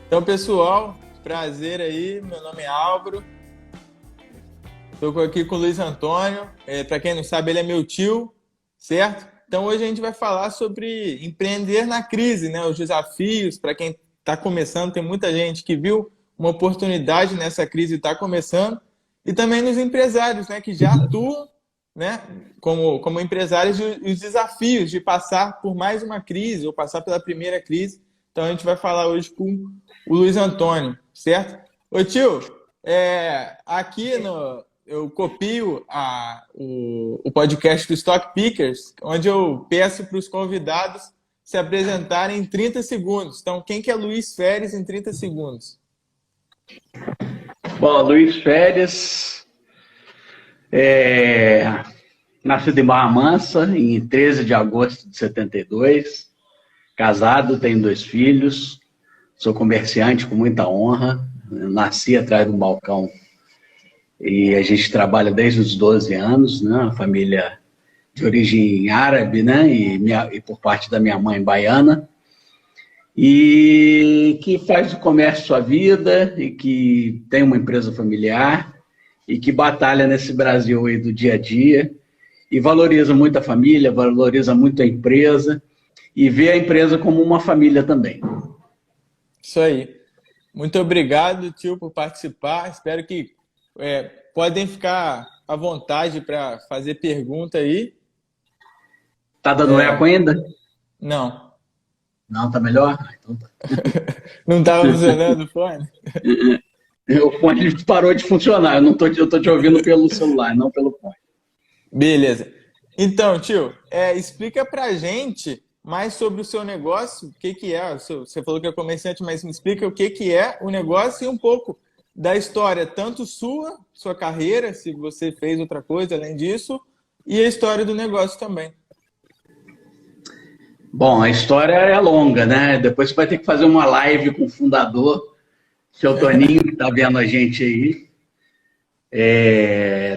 Então, pessoal, prazer aí. Meu nome é Álvaro. Estou aqui com o Luiz Antônio. Para quem não sabe, ele é meu tio, certo? Então, hoje a gente vai falar sobre empreender na crise, né? Os desafios para quem está começando. Tem muita gente que viu uma oportunidade nessa crise e está começando. E também nos empresários, né? Que já atuam, né? Como empresários, e os desafios de passar por mais uma crise ou passar pela primeira crise. Então, a gente vai falar hoje com o Luiz Antônio, certo? Ô tio, aqui eu copio o podcast do Stock Pickers, onde eu peço para os convidados se apresentarem em 30 segundos. Então, quem que é Luiz Feres em 30 segundos? Bom, Luiz Feres, nascido em Barra Mansa, em 13 de agosto de 72, casado, tenho 2 filhos, sou comerciante com muita honra, nasci atrás de um balcão e a gente trabalha desde os 12 anos, né? Uma família de origem árabe, né? E por parte da minha mãe baiana, e que faz do comércio sua vida e que tem uma empresa familiar e que batalha nesse Brasil aí do dia a dia e valoriza muito a família, valoriza muito a empresa e vê a empresa como uma família também. Isso aí. Muito obrigado, tio, por participar. Espero que podem ficar à vontade para fazer pergunta aí. Tá dando eco ainda? Não. Não, tá melhor? Então tá. Não estava funcionando o fone? O fone parou de funcionar. Eu tô te ouvindo pelo celular, não pelo fone. Beleza. Então, tio, explica pra gente mais sobre o seu negócio, o que é. Você falou que é comerciante, mas me explica o que é o negócio e um pouco da história, tanto sua carreira, se você fez outra coisa além disso, e a história do negócio também. Bom, a história é longa, né? Depois você vai ter que fazer uma live com o fundador, seu Toninho, que está vendo a gente aí.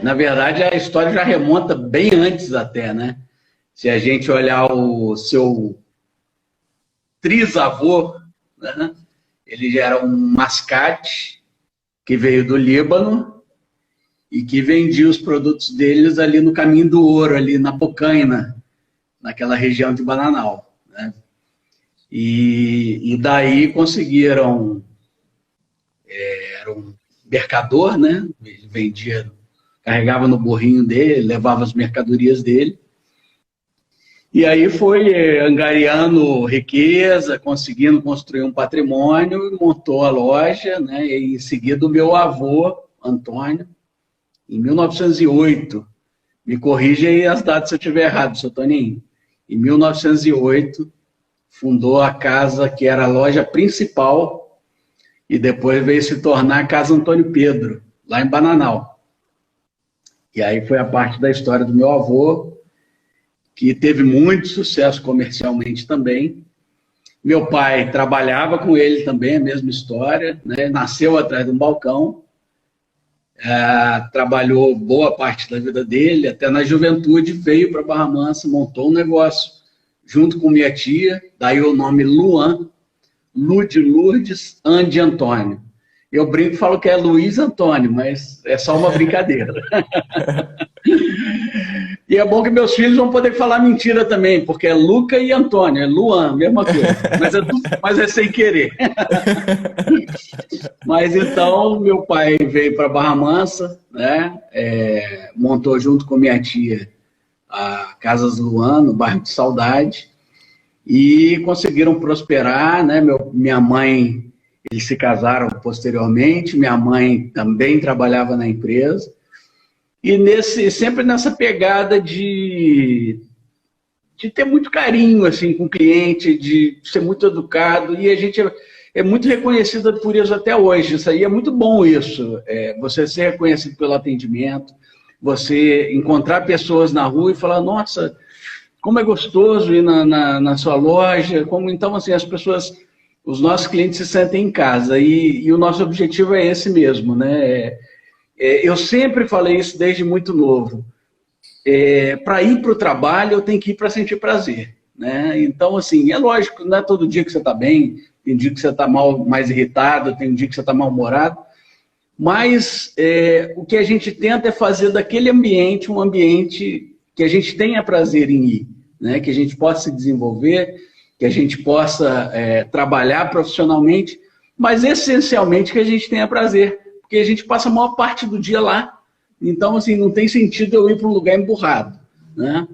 Na verdade, a história já remonta bem antes até, né? Se a gente olhar o seu trisavô, né? Ele já era um mascate que veio do Líbano e que vendia os produtos deles ali no Caminho do Ouro, ali na Bocaina, naquela região de Bananal, né? E daí conseguiram, era um mercador, né? Ele vendia, carregava no burrinho dele, levava as mercadorias dele, e aí foi angariando riqueza, conseguindo construir um patrimônio, montou a loja, né? E em seguida o meu avô, Antônio, em 1908, me corrija aí as datas se eu estiver errado, seu Toninho. Em 1908, fundou a casa que era a loja principal e depois veio se tornar a Casa Antônio Pedro, lá em Bananal. E aí foi a parte da história do meu avô, que teve muito sucesso comercialmente também. Meu pai trabalhava com ele também, a mesma história, né? Nasceu atrás de um balcão, trabalhou boa parte da vida dele, até na juventude veio para Barra Mansa, montou um negócio junto com minha tia, daí o nome Luan, Lu de Lourdes, An de Antônio. Eu brinco e falo que é Luiz Antônio, mas é só uma brincadeira. E é bom que meus filhos vão poder falar mentira também, porque é Luca e Antônio, é Luan, mesma coisa, mas é sem querer. Mas então, meu pai veio para Barra Mansa, né? Montou junto com minha tia a Casas Luan, no bairro de Saudade, e conseguiram prosperar, né? Minha mãe, eles se casaram posteriormente, minha mãe também trabalhava na empresa, e sempre nessa pegada de ter muito carinho assim, com o cliente, de ser muito educado, e a gente é muito reconhecida por isso até hoje. Isso aí é muito bom, isso. Você ser reconhecido pelo atendimento, você encontrar pessoas na rua e falar, nossa, como é gostoso ir na sua loja. Então, assim, os nossos clientes se sentem em casa, e o nosso objetivo é esse mesmo, né? Eu sempre falei isso desde muito novo. Para ir para o trabalho, eu tenho que ir para sentir prazer, né? Então, assim, é lógico, não é todo dia que você está bem, tem dia que você está mais irritado, tem dia que você está mal-humorado. Mas o que a gente tenta é fazer daquele ambiente um ambiente que a gente tenha prazer em ir, né? Que a gente possa se desenvolver, que a gente possa trabalhar profissionalmente, mas essencialmente que a gente tenha prazer, porque a gente passa a maior parte do dia lá. Então, assim, não tem sentido eu ir para um lugar emburrado, né?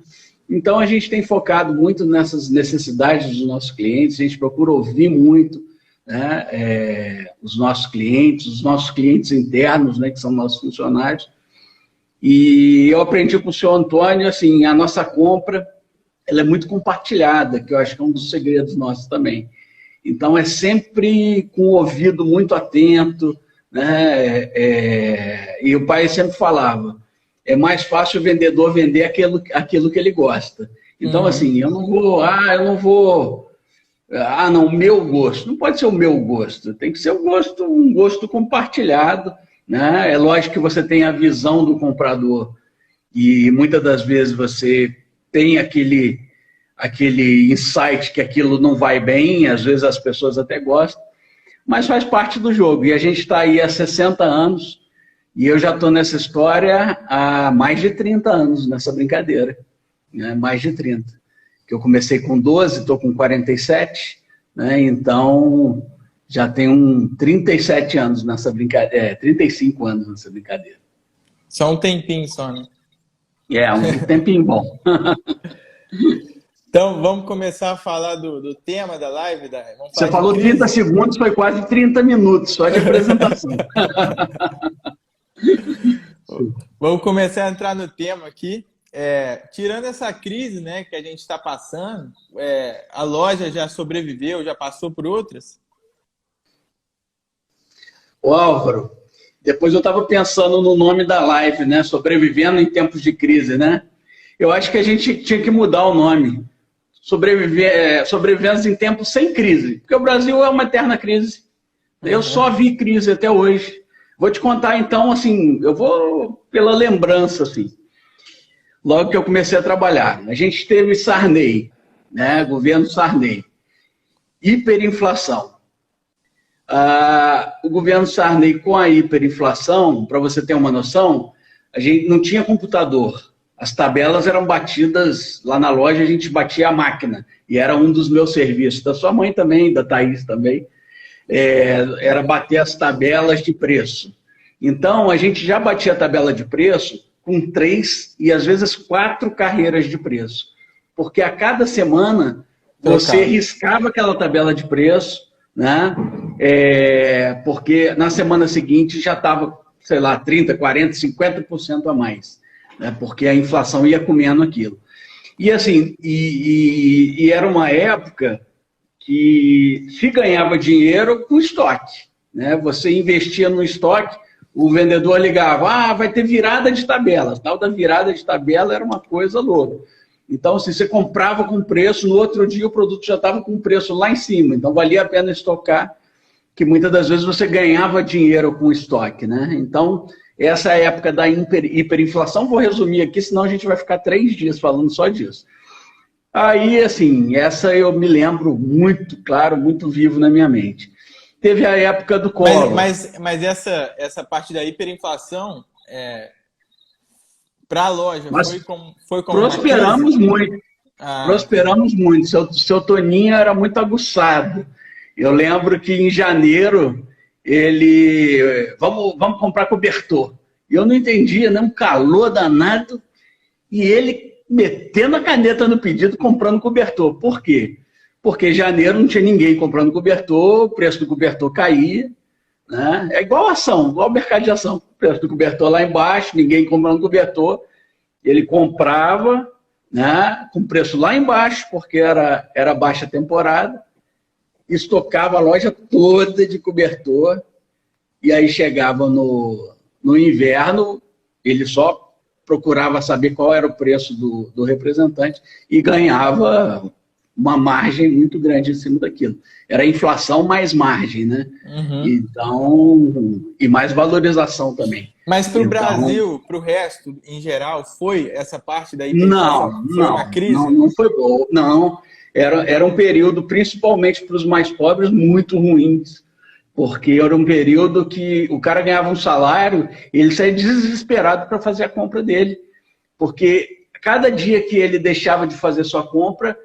Então, a gente tem focado muito nessas necessidades dos nossos clientes, a gente procura ouvir muito, né, os nossos clientes internos, né, que são nossos funcionários. E eu aprendi com o senhor Antônio, assim, a nossa compra, ela é muito compartilhada, que eu acho que é um dos segredos nossos também. Então, é sempre com o ouvido muito atento, né? E o pai sempre falava, é mais fácil o vendedor vender aquilo que ele gosta. Então, assim, eu não vou... não, o meu gosto. Não pode ser o meu gosto, tem que ser um gosto compartilhado, né? É lógico que você tem a visão do comprador e muitas das vezes você tem aquele insight que aquilo não vai bem, às vezes as pessoas até gostam, mas faz parte do jogo. E a gente está aí há 60 anos e eu já estou nessa história há mais de 30 anos, nessa brincadeira, né? Mais de 30. Que eu comecei com 12, estou com 47, né? Então já tenho 37 anos nessa brincadeira, 35 anos nessa brincadeira. Só um tempinho só, né? Um tempinho bom. Então, vamos começar a falar do tema da live. Você falou 30 segundos, foi quase 30 minutos, só de apresentação. Vamos começar a entrar no tema aqui. Tirando essa crise, né, que a gente está passando, a loja já sobreviveu, já passou por outras? Ô Álvaro, depois eu estava pensando no nome da live, né? Sobrevivendo em tempos de crise, né? Eu acho que a gente tinha que mudar o nome. Sobrevivendo em tempos sem crise. Porque o Brasil é uma eterna crise. Eu só vi crise até hoje. Vou te contar, então, assim, eu vou pela lembrança, assim. Logo que eu comecei a trabalhar. A gente teve Sarney, né? Governo Sarney. Hiperinflação. O governo Sarney, com a hiperinflação, para você ter uma noção, a gente não tinha computador. As tabelas eram batidas, lá na loja a gente batia a máquina, e era um dos meus serviços, da sua mãe também, da Thaís também, era bater as tabelas de preço. Então, a gente já batia a tabela de preço com 3 e às vezes 4 carreiras de preço, porque a cada semana você riscava aquela tabela de preço, né? Porque na semana seguinte já estava, sei lá, 30%, 40%, 50% a mais, né? Porque a inflação ia comendo aquilo. E assim, era uma época que se ganhava dinheiro com estoque, né? Você investia no estoque, o vendedor ligava, vai ter virada de tabela. A tal da virada de tabela era uma coisa louca. Então, assim, você comprava com preço, no outro dia o produto já estava com preço lá em cima. Então, valia a pena estocar, que muitas das vezes você ganhava dinheiro com estoque, né? Então, essa é a época da hiperinflação. Vou resumir aqui, senão a gente vai ficar 3 dias falando só disso. Aí, assim, essa eu me lembro muito claro, muito vivo na minha mente. Teve a época do Collor. Mas essa parte da hiperinflação, para a loja, foi como prosperamos muito. Prosperamos muito. Seu Toninho era muito aguçado. Eu lembro que em janeiro ele... Vamos comprar cobertor. E eu não entendia, né? Um calor danado. E ele metendo a caneta no pedido, comprando cobertor. Por quê? Porque em janeiro não tinha ninguém comprando cobertor, o preço do cobertor caía, né? É igual ação, igual mercado de ação. O preço do cobertor lá embaixo, ninguém comprando cobertor. Ele comprava, né, com preço lá embaixo, porque era baixa temporada, estocava a loja toda de cobertor, e aí chegava no inverno, ele só procurava saber qual era o preço do representante e ganhava uma margem muito grande em cima daquilo. Era inflação mais margem, né? Então, e mais valorização também. Mas para o Brasil, para o resto, em geral, foi essa parte da hiperinflação? Não foi boa. Não. era um período, principalmente para os mais pobres, muito ruins, porque era um período que o cara ganhava um salário e ele saía desesperado para fazer a compra dele, porque cada dia que ele deixava de fazer sua compra,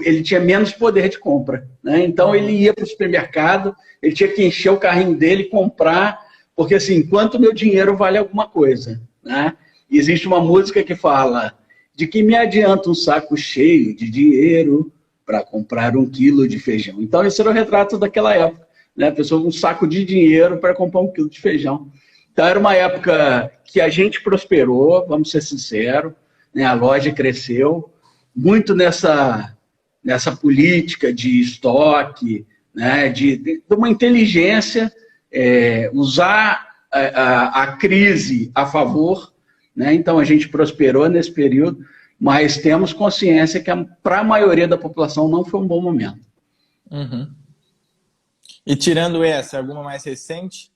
ele tinha menos poder de compra, né? Então ele ia para o supermercado, ele tinha que encher o carrinho dele, comprar, porque assim, quanto meu dinheiro vale alguma coisa, né? E existe uma música que fala: de que me adianta um saco cheio de dinheiro para comprar 1 quilo de feijão. Então esse era o retrato daquela época, né? A pessoa com um saco de dinheiro para comprar 1 quilo de feijão. Então era uma época que a gente prosperou, vamos ser sinceros, né? A loja cresceu muito nessa política de estoque, né? de uma inteligência, usar a crise a favor, né? Então a gente prosperou nesse período, mas temos consciência que para a maioria da população não foi um bom momento. Uhum. E tirando essa, alguma mais recente?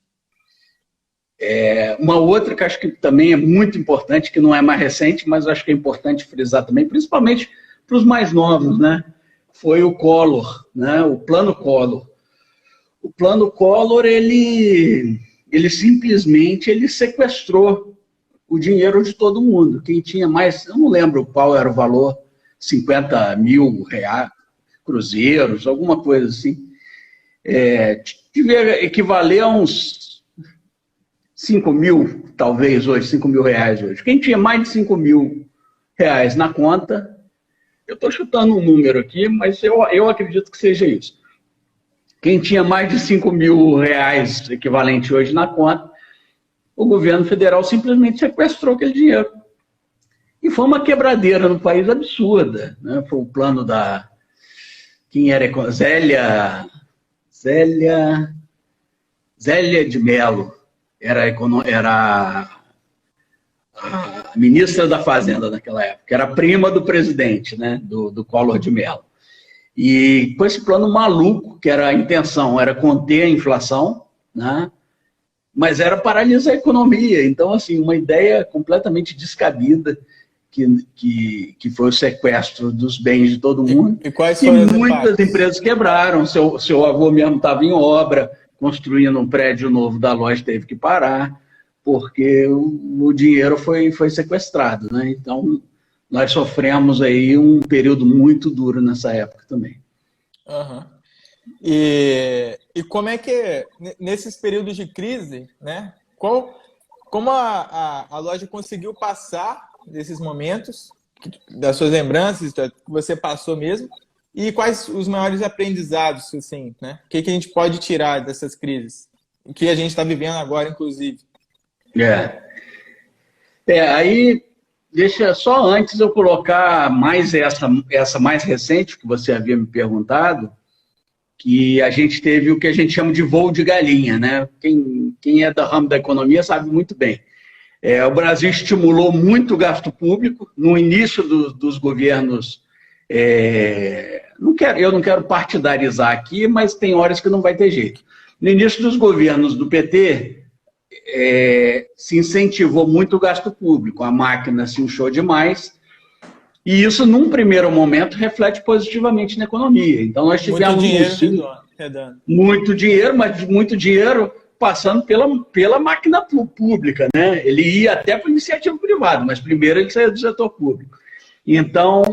Uma outra que acho que também é muito importante, que não é mais recente, mas acho que é importante frisar também, principalmente para os mais novos, né? Foi o Collor, né? O Plano Collor. O Plano Collor, ele simplesmente sequestrou o dinheiro de todo mundo. Quem tinha mais, eu não lembro qual era o valor, 50 mil reais, cruzeiros, alguma coisa assim. Devia equivaler a uns 5 mil, talvez hoje, 5 mil reais hoje. Quem tinha mais de 5 mil reais na conta, eu estou chutando um número aqui, mas eu acredito que seja isso. Quem tinha mais de 5 mil reais equivalente hoje na conta, o governo federal simplesmente sequestrou aquele dinheiro. E foi uma quebradeira no país absurda, né? Foi o plano da... Quem era? Zélia de Mello. Era a ministra da Fazenda naquela época. Era a prima do presidente, né? Do Collor de Mello. E com esse plano maluco, que era a intenção, era conter a inflação, né? Mas era paralisar a economia. Então, assim, uma ideia completamente descabida, que foi o sequestro dos bens de todo mundo. E quais foram os muitas impactos? Empresas quebraram. Seu avô mesmo estava em obra, construindo um prédio novo da loja, teve que parar, porque o dinheiro foi sequestrado, né? Então, nós sofremos aí um período muito duro nessa época também. Uhum. E como é que, nesses períodos de crise, né, como a loja conseguiu passar desses momentos, das suas lembranças, que você passou mesmo, e quais os maiores aprendizados, assim, né? O que a gente pode tirar dessas crises? O que a gente está vivendo agora, inclusive. Aí, deixa só antes eu colocar mais essa mais recente, que você havia me perguntado, que a gente teve o que a gente chama de voo de galinha, né? Quem é do ramo da economia sabe muito bem. O Brasil estimulou muito o gasto público no início dos governos. Eu não quero partidarizar aqui, mas tem horas que não vai ter jeito. No início dos governos do PT, se incentivou muito o gasto público, a máquina se inchou demais, e isso, num primeiro momento, reflete positivamente na economia. Então, nós tivemos muito dinheiro, mas muito dinheiro passando pela máquina pública, né? Ele ia até para a iniciativa privada, mas primeiro ele saiu do setor público. Então,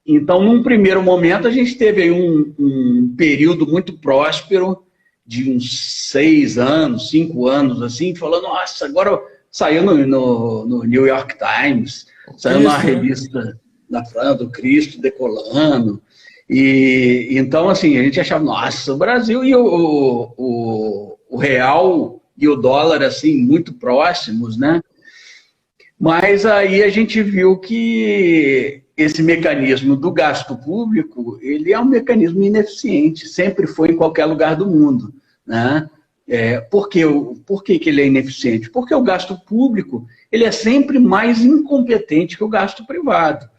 num primeiro momento, a gente teve aí um período muito próspero, de uns 6 anos, 5 anos, assim, falando, nossa, agora saiu no New York Times, saiu na revista da França, do Cristo decolando. E então, assim, a gente achava, nossa, o Brasil e o real e o dólar, assim, muito próximos, né? Mas aí a gente viu que esse mecanismo do gasto público, ele é um mecanismo ineficiente, sempre foi em qualquer lugar do mundo, né? Por que ele é ineficiente? Porque o gasto público, ele é sempre mais incompetente que o gasto privado.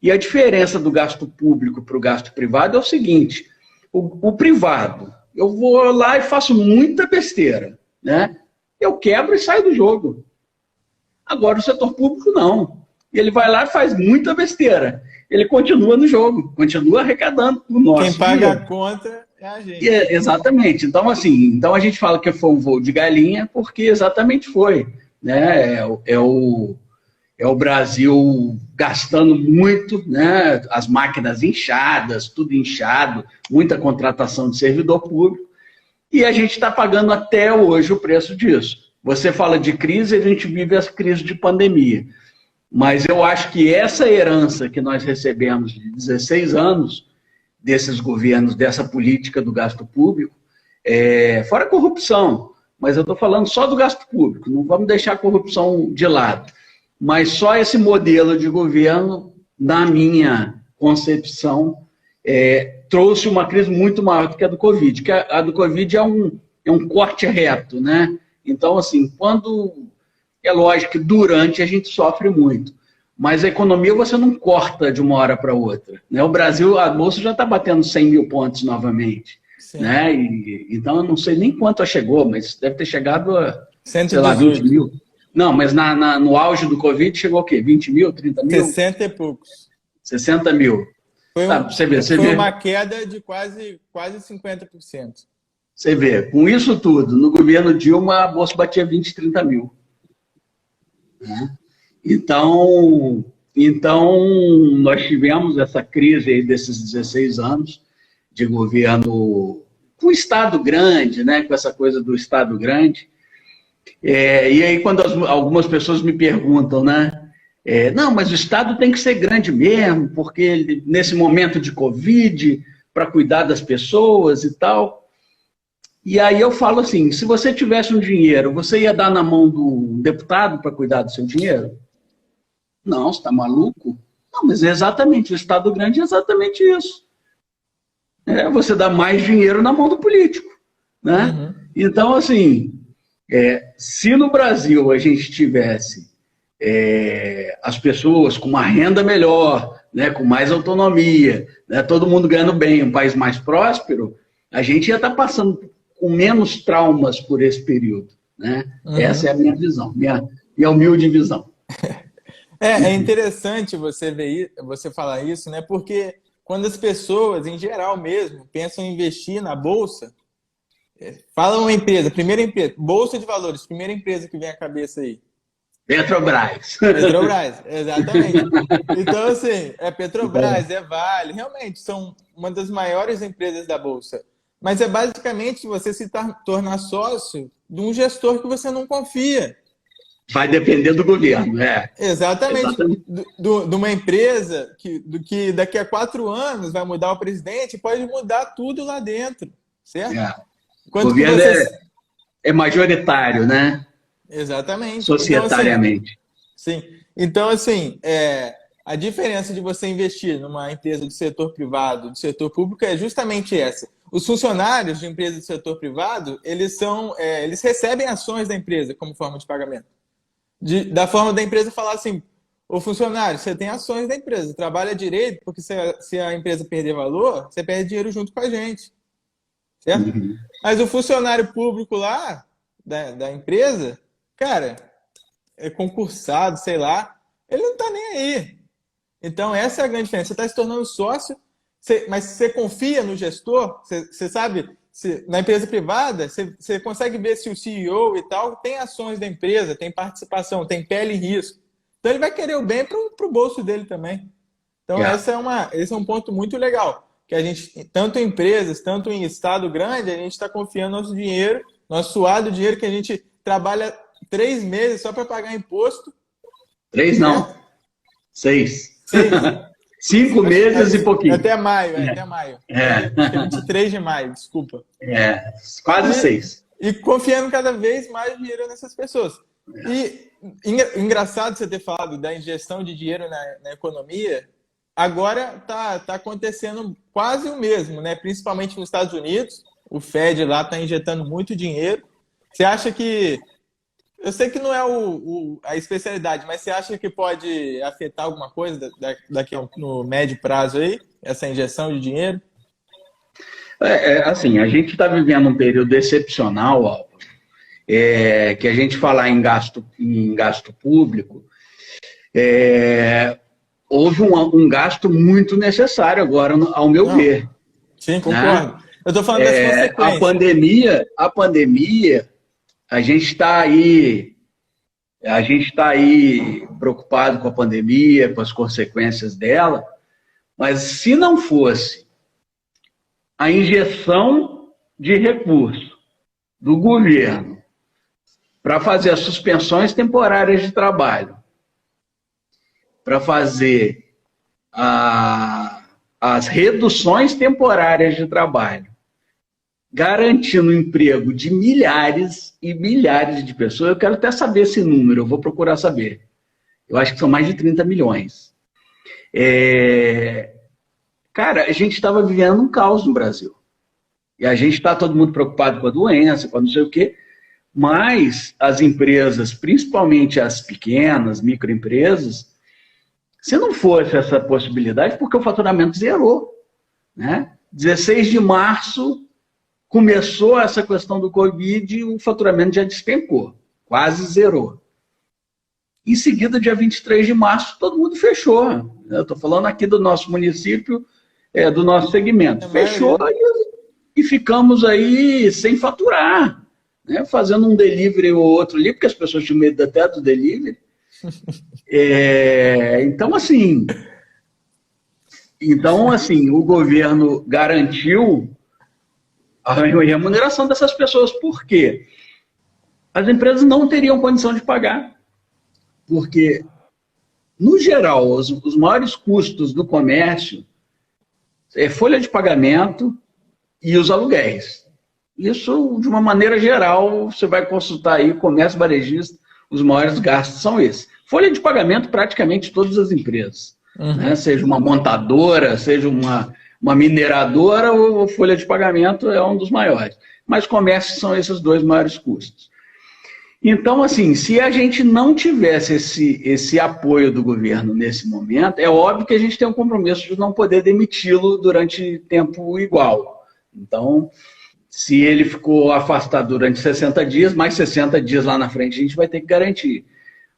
E a diferença do gasto público para o gasto privado é o seguinte, o privado, eu vou lá e faço muita besteira, né? Eu quebro e saio do jogo. Agora, o setor público, não. E ele vai lá e faz muita besteira. Ele continua no jogo, continua arrecadando o nosso Quem paga dinheiro. a conta é a gente. Exatamente. Então, assim, então a gente fala que foi um voo de galinha, porque exatamente foi. Né? É o Brasil gastando muito, né? As máquinas inchadas, tudo inchado, muita contratação de servidor público, e a gente está pagando até hoje o preço disso. Você fala de crise, a gente vive as crises de pandemia. Mas eu acho que essa herança que nós recebemos de 16 anos desses governos, dessa política do gasto público, fora a corrupção, mas eu estou falando só do gasto público, não vamos deixar a corrupção de lado. Mas só esse modelo de governo, na minha concepção, trouxe uma crise muito maior do que a do Covid, que a do Covid é um corte reto, né? Então, assim, é lógico que durante a gente sofre muito, mas a economia você não corta de uma hora para outra, né? O Brasil, a Bolsa já está batendo 100 mil pontos novamente, né? Então, eu não sei nem quanto chegou, mas deve ter chegado a, 118. sei lá, 20 mil. Não, mas no auge do Covid chegou o quê? 20 mil, 30 mil? 60 e poucos. 60 mil. Foi uma queda de quase 50%. Você vê, com isso tudo, no governo Dilma, a Bolsa batia 20, 30 mil. Então, nós tivemos essa crise aí desses 16 anos de governo com o Estado grande, né? Com essa coisa do Estado grande. E aí, quando algumas pessoas me perguntam, né? Não, mas o Estado tem que ser grande mesmo, porque nesse momento de Covid, para cuidar das pessoas e tal. E aí eu falo assim, se você tivesse um dinheiro, você ia dar na mão do deputado para cuidar do seu dinheiro? Não, você está maluco? Não, mas é exatamente, o Estado grande é exatamente isso. Você dá mais dinheiro na mão do político, né? Uhum. Então, assim, se no Brasil a gente tivesse as pessoas com uma renda melhor, né, com mais autonomia, né, todo mundo ganhando bem, um país mais próspero, a gente ia estar passando com menos traumas por esse período, né? Uhum. Essa é a minha visão, minha humilde visão. É interessante você falar isso, né? Porque quando as pessoas, em geral mesmo, pensam em investir na Bolsa, fala uma empresa, primeira empresa, Bolsa de Valores, primeira empresa que vem à cabeça aí. Petrobras. Petrobras, exatamente. Então, assim, Petrobras, Vale, realmente são uma das maiores empresas da Bolsa. Mas é basicamente você se tornar sócio de um gestor que você não confia. Vai depender do governo, Exatamente. De uma empresa que daqui a 4 anos vai mudar o presidente, pode mudar tudo lá dentro, certo? O governo é majoritário, né? Exatamente. Societariamente. Então, assim, sim. Então, assim, a diferença de você investir numa empresa do setor privado, do setor público, é justamente essa. Os funcionários de empresas do setor privado, eles recebem ações da empresa como forma de pagamento. Da forma da empresa falar assim, ô funcionário, você tem ações da empresa, trabalha direito, porque se a empresa perder valor, você perde dinheiro junto com a gente. Certo? Uhum. Mas o funcionário público lá, da empresa, cara, é concursado, sei lá, ele não tá nem aí. Então, essa é a grande diferença. Você está se tornando sócio, mas você confia no gestor, você sabe, na empresa privada, você consegue ver se o CEO e tal tem ações da empresa, tem participação, tem pele e risco. Então, ele vai querer o bem para o bolso dele também. Então, esse é um ponto muito legal, que a gente, tanto em empresas, tanto em estado grande, a gente está confiando nosso dinheiro, nosso suado dinheiro que a gente trabalha 3 meses só para pagar imposto. 3 não. 6. 5 meses e pouquinho. Até maio, até maio. 23 de maio, desculpa. Quase 6. E confiando cada vez mais dinheiro nessas pessoas. E engraçado você ter falado da injeção de dinheiro na economia. Agora está acontecendo quase o mesmo, né? Principalmente nos Estados Unidos. O Fed lá está injetando muito dinheiro. Você acha que... Eu sei que não é a especialidade, mas você acha que pode afetar alguma coisa daqui no médio prazo aí, essa injeção de dinheiro? Assim, a gente está vivendo um período excepcional, Álvaro, que a gente falar em gasto público, houve um gasto muito necessário agora, ao meu Não, ver. sim, Né? concordo. Eu estou falando das A consequências. pandemia, a gente está aí preocupado com a pandemia, com as consequências dela, mas se não fosse a injeção de recursos do governo para fazer as suspensões temporárias de trabalho, para fazer as reduções temporárias de trabalho, garantindo o emprego de milhares e milhares de pessoas. Eu quero até saber esse número, eu vou procurar saber. Eu acho que são mais de 30 milhões. Cara, a gente estava vivendo um caos no Brasil. E a gente está todo mundo preocupado com a doença, com não sei o quê, mas as empresas, principalmente as pequenas, microempresas, se não fosse essa possibilidade, porque o faturamento zerou. Né? 16 de março começou essa questão do Covid e o faturamento já despencou, quase zerou. Em seguida, dia 23 de março, todo mundo fechou. Eu estou falando aqui do nosso município, do nosso segmento. Fechou e ficamos aí sem faturar, né? Fazendo um delivery ou outro ali, porque as pessoas tinham medo até do delivery. Então, assim, o governo garantiu a remuneração dessas pessoas. Por quê? As empresas não teriam condição de pagar. Porque, no geral, os maiores custos do comércio é folha de pagamento e os aluguéis. Isso, de uma maneira geral, você vai consultar aí, comércio varejista, os maiores gastos são esses. Folha de pagamento, praticamente todas as empresas. Né? Seja uma montadora, seja uma mineradora, ou folha de pagamento é um dos maiores. Mas comércio são esses dois maiores custos. Então, assim, se a gente não tivesse esse apoio do governo nesse momento, é óbvio que a gente tem um compromisso de não poder demiti-lo durante tempo igual. Então, se ele ficou afastado durante 60 dias, mais 60 dias lá na frente a gente vai ter que garantir.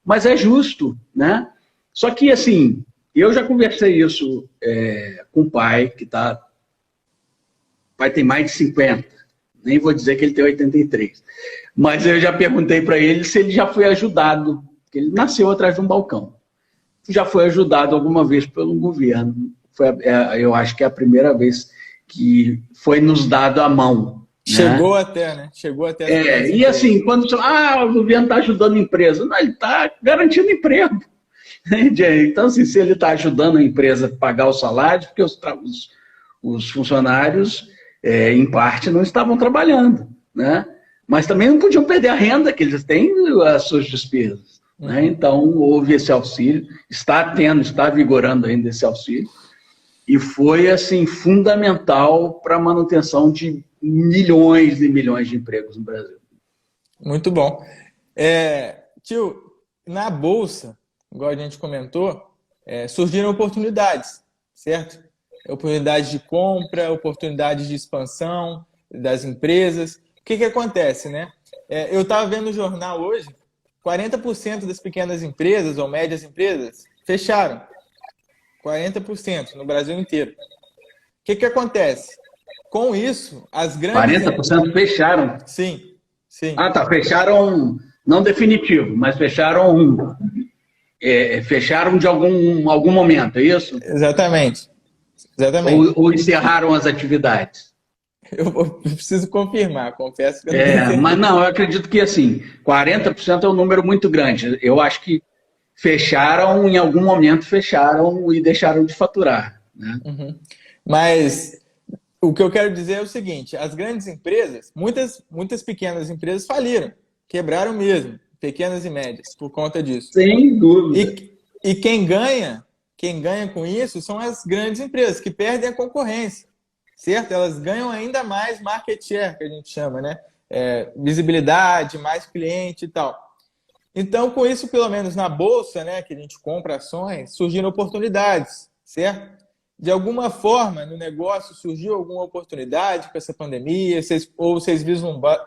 Mas é justo, né? Só que, assim, eu já conversei isso com o pai, que o pai tem mais de 50, nem vou dizer que ele tem 83. Mas eu já perguntei para ele se ele já foi ajudado, porque ele nasceu atrás de um balcão. Já foi ajudado alguma vez pelo governo. Eu acho que é a primeira vez que foi nos dado a mão. Chegou até, né? Chegou até. E assim, quando o governo está ajudando a empresa, não, ele está garantindo emprego. Então, assim, se ele está ajudando a empresa a pagar o salário, porque os funcionários, em parte, não estavam trabalhando, né? Mas também não podiam perder a renda, que eles têm as suas despesas. Né? Então, houve esse auxílio, está vigorando ainda esse auxílio, e foi, assim, fundamental para a manutenção de milhões e milhões de empregos no Brasil. Muito bom. Tio, na Bolsa, igual a gente comentou, surgiram oportunidades, certo? Oportunidades de compra, oportunidades de expansão das empresas. O que acontece, né? Eu estava vendo no jornal hoje, 40% das pequenas empresas ou médias empresas fecharam. 40% no Brasil inteiro. O que acontece? Com isso, as grandes... 40% fecharam? Sim. Ah, tá. Fecharam, não definitivo, mas fecharam de algum momento, é isso? Exatamente. Ou encerraram as atividades? Eu preciso confirmar, confesso que eu não tenho certeza. Mas não, eu acredito que assim, 40% é um número muito grande. Eu acho que em algum momento fecharam e deixaram de faturar. Né? Mas o que eu quero dizer é o seguinte, as grandes empresas, muitas pequenas empresas faliram, quebraram mesmo, pequenas e médias, por conta disso. Sem dúvida. E quem ganha com isso são as grandes empresas, que perdem a concorrência. Certo? Elas ganham ainda mais market share, que a gente chama, né? Visibilidade, mais cliente e tal. Então, com isso, pelo menos na Bolsa, né, que a gente compra ações, surgiram oportunidades, certo? De alguma forma, no negócio, surgiu alguma oportunidade com essa pandemia? Ou vocês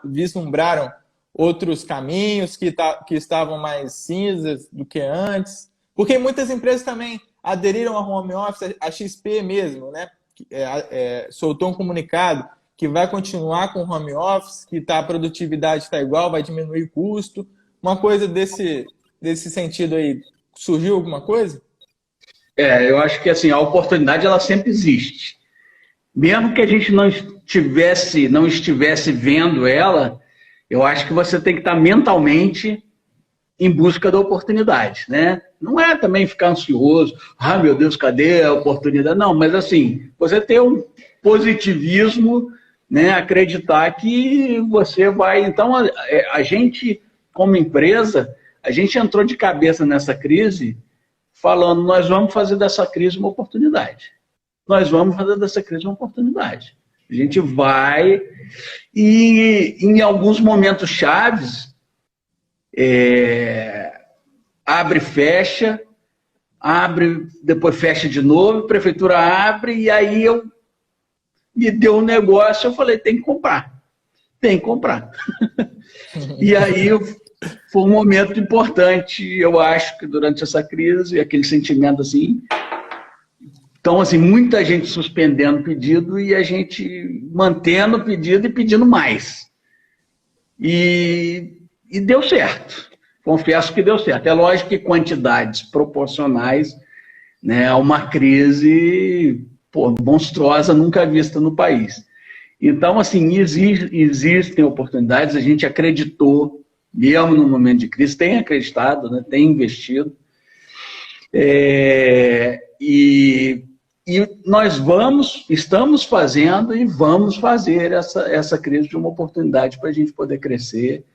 vislumbraram outros caminhos que estavam mais cinzas do que antes? Porque muitas empresas também aderiram ao home office, a XP mesmo, né? Soltou um comunicado que vai continuar com o home office, que a produtividade está igual, vai diminuir o custo. Uma coisa desse sentido aí, surgiu alguma coisa? Eu acho que assim, a oportunidade ela sempre existe. Mesmo que a gente não estivesse vendo ela, eu acho que você tem que estar mentalmente em busca da oportunidade, né? Não é também ficar ansioso, meu Deus, cadê a oportunidade? Não, mas assim, você ter um positivismo, né? Acreditar que você vai... Então, a gente, como empresa, a gente entrou de cabeça nessa crise falando, nós vamos fazer dessa crise uma oportunidade. Nós vamos fazer dessa crise uma oportunidade. A gente vai e em alguns momentos chaves abre, fecha, abre, depois fecha de novo, a prefeitura abre e aí me deu um negócio, eu falei, tem que comprar. Tem que comprar. E aí foi um momento importante, eu acho que durante essa crise, aquele sentimento assim. Então, assim, muita gente suspendendo o pedido e a gente mantendo o pedido e pedindo mais. E deu certo. Confesso que deu certo. É lógico que quantidades proporcionais, né, a uma crise monstruosa, nunca vista no país. Então, assim, existem oportunidades, a gente acreditou, mesmo no momento de crise, tem acreditado, né, tem investido. E nós estamos fazendo e vamos fazer essa crise de uma oportunidade para a gente poder crescer,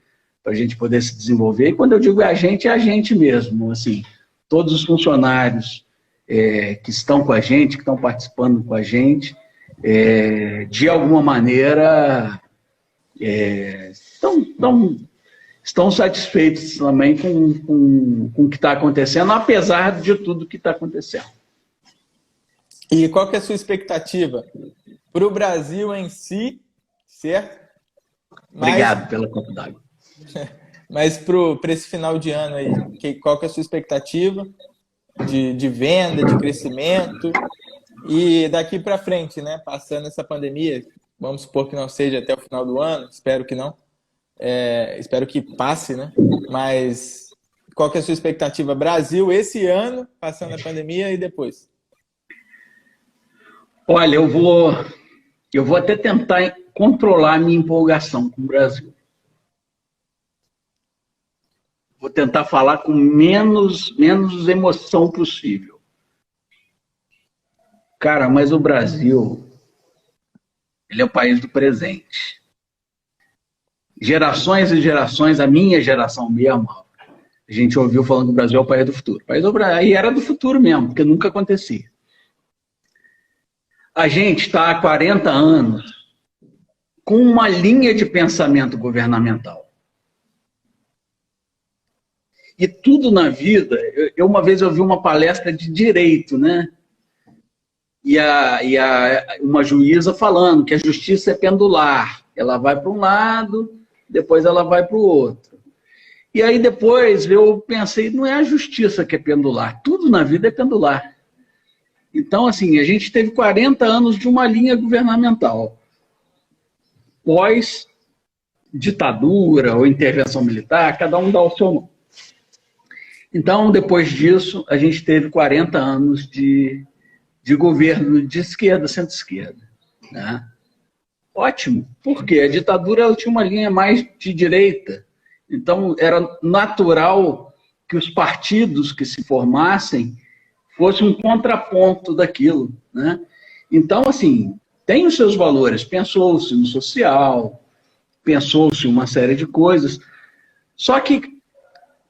para a gente poder se desenvolver. E quando eu digo é a gente mesmo, assim, todos os funcionários que estão com a gente, que estão participando com a gente, de alguma maneira estão satisfeitos também com o que está acontecendo, apesar de tudo que está acontecendo. E qual que é a sua expectativa para o Brasil em si, certo? Obrigado pela copa d'água. Mas para esse final de ano aí, qual que é a sua expectativa de venda, de crescimento? E daqui para frente, né? Passando essa pandemia, vamos supor que não seja até o final do ano, espero que não. Espero que passe, né? Mas qual que é a sua expectativa? Brasil esse ano, passando a pandemia e depois? Olha, eu vou até tentar controlar a minha empolgação com o Brasil. Vou tentar falar com menos emoção possível. Cara, mas o Brasil, ele é o país do presente. Gerações e gerações, a minha geração mesmo, a gente ouviu falando que o Brasil é o país do futuro. E era do futuro mesmo, porque nunca acontecia. A gente está há 40 anos com uma linha de pensamento governamental. E tudo na vida... Uma vez eu vi uma palestra de direito, né? E uma juíza falando que a justiça é pendular. Ela vai para um lado, depois ela vai para o outro. E aí depois eu pensei, não é a justiça que é pendular. Tudo na vida é pendular. Então, assim, a gente teve 40 anos de uma linha governamental. Pós-ditadura ou intervenção militar, cada um dá o seu nome. Então, depois disso, a gente teve 40 anos de governo de esquerda, centro-esquerda. Né? Ótimo. Por quê? A ditadura ela tinha uma linha mais de direita. Então, era natural que os partidos que se formassem fosse um contraponto daquilo, né? Então, assim, tem os seus valores. Pensou-se no social, pensou-se uma série de coisas. Só que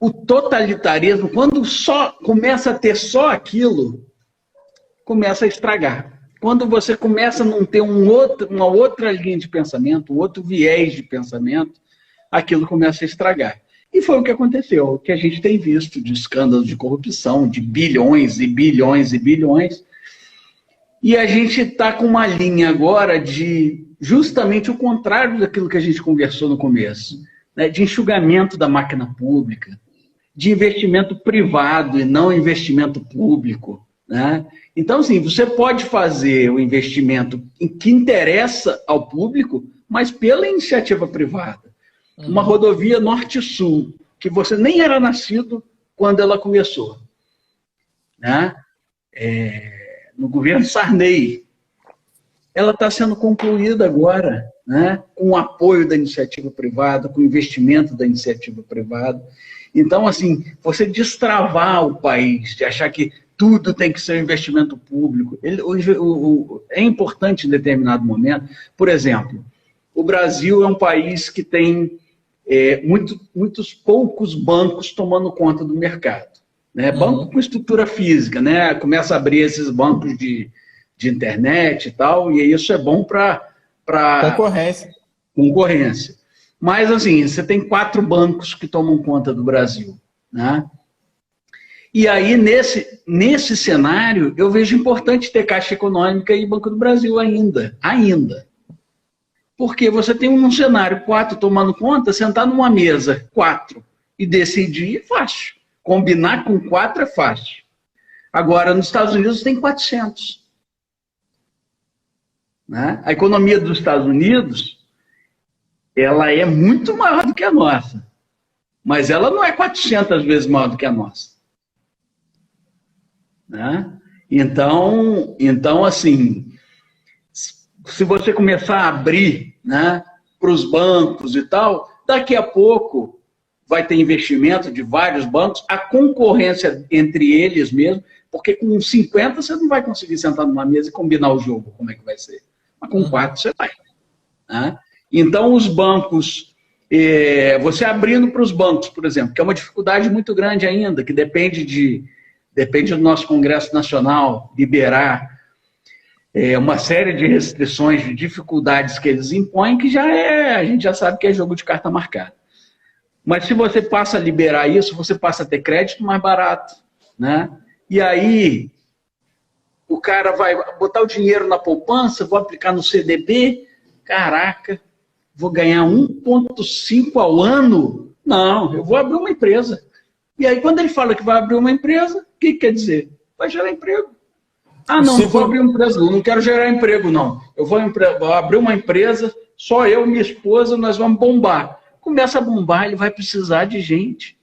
o totalitarismo, quando só começa a ter só aquilo, começa a estragar. Quando você começa a não ter uma outra linha de pensamento, um outro viés de pensamento, aquilo começa a estragar. E foi o que aconteceu, o que a gente tem visto de escândalos de corrupção, de bilhões e bilhões e bilhões. E a gente está com uma linha agora de justamente o contrário daquilo que a gente conversou no começo, né? De enxugamento da máquina pública, de investimento privado e não investimento público, né? Então, assim, você pode fazer o investimento que interessa ao público, mas pela iniciativa privada. Uma rodovia norte-sul, que você nem era nascido quando ela começou, né? No governo Sarney, ela está sendo concluída agora, né? Com o apoio da iniciativa privada, com o investimento da iniciativa privada. Então, assim, você destravar o país, de achar que tudo tem que ser investimento público, é importante em determinado momento. Por exemplo, o Brasil é um país que tem muitos poucos bancos tomando conta do mercado, né? Banco com estrutura física, né? Começa a abrir esses bancos de internet e tal, e isso é bom para concorrência. Mas, assim, você tem 4 bancos que tomam conta do Brasil, né? E aí, nesse cenário, eu vejo importante ter Caixa Econômica e Banco do Brasil ainda. Porque você tem um cenário, 4 tomando conta, sentar numa mesa, 4, e decidir é fácil. Combinar com 4 é fácil. Agora, nos Estados Unidos tem 400. Né? A economia dos Estados Unidos, ela é muito maior do que a nossa. Mas ela não é 400 vezes maior do que a nossa. Né? Então, assim, se você começar a abrir, né, para os bancos e tal, daqui a pouco vai ter investimento de vários bancos, a concorrência entre eles mesmo, porque com 50 você não vai conseguir sentar numa mesa e combinar o jogo, como é que vai ser. Mas com 4 você vai. Né? Então, os bancos, você abrindo para os bancos, por exemplo, que é uma dificuldade muito grande ainda, que depende do nosso Congresso Nacional liberar uma série de restrições, de dificuldades que eles impõem, que a gente já sabe que é jogo de carta marcada. Mas se você passa a liberar isso, você passa a ter crédito mais barato, né? E aí, o cara vai botar o dinheiro na poupança, vou aplicar no CDB, caraca, vou ganhar 1,5 ao ano? Não, eu vou abrir uma empresa. E aí, quando ele fala que vai abrir uma empresa, o que quer dizer? Vai gerar emprego. Ah, não vou abrir uma empresa, não quero gerar emprego, não. Eu vou abrir uma empresa, só eu e minha esposa, nós vamos bombar. Começa a bombar, ele vai precisar de gente.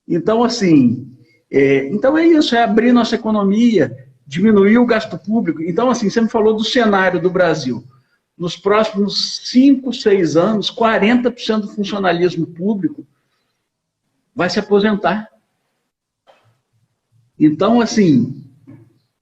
Então, assim, então é isso, é abrir nossa economia, diminuir o gasto público. Então, assim, você me falou do cenário do Brasil. Nos próximos 5, 6 anos, 40% do funcionalismo público vai se aposentar. Então, assim,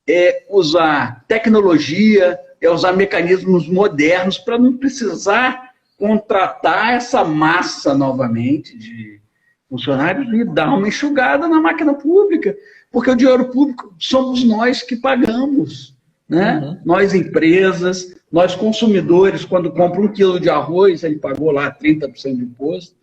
é usar tecnologia, é usar mecanismos modernos para não precisar contratar essa massa novamente de funcionários e dar uma enxugada na máquina pública, porque o dinheiro público somos nós que pagamos, né? Nós empresas, nós consumidores, quando compra 1 quilo de arroz, ele pagou lá 30% de imposto.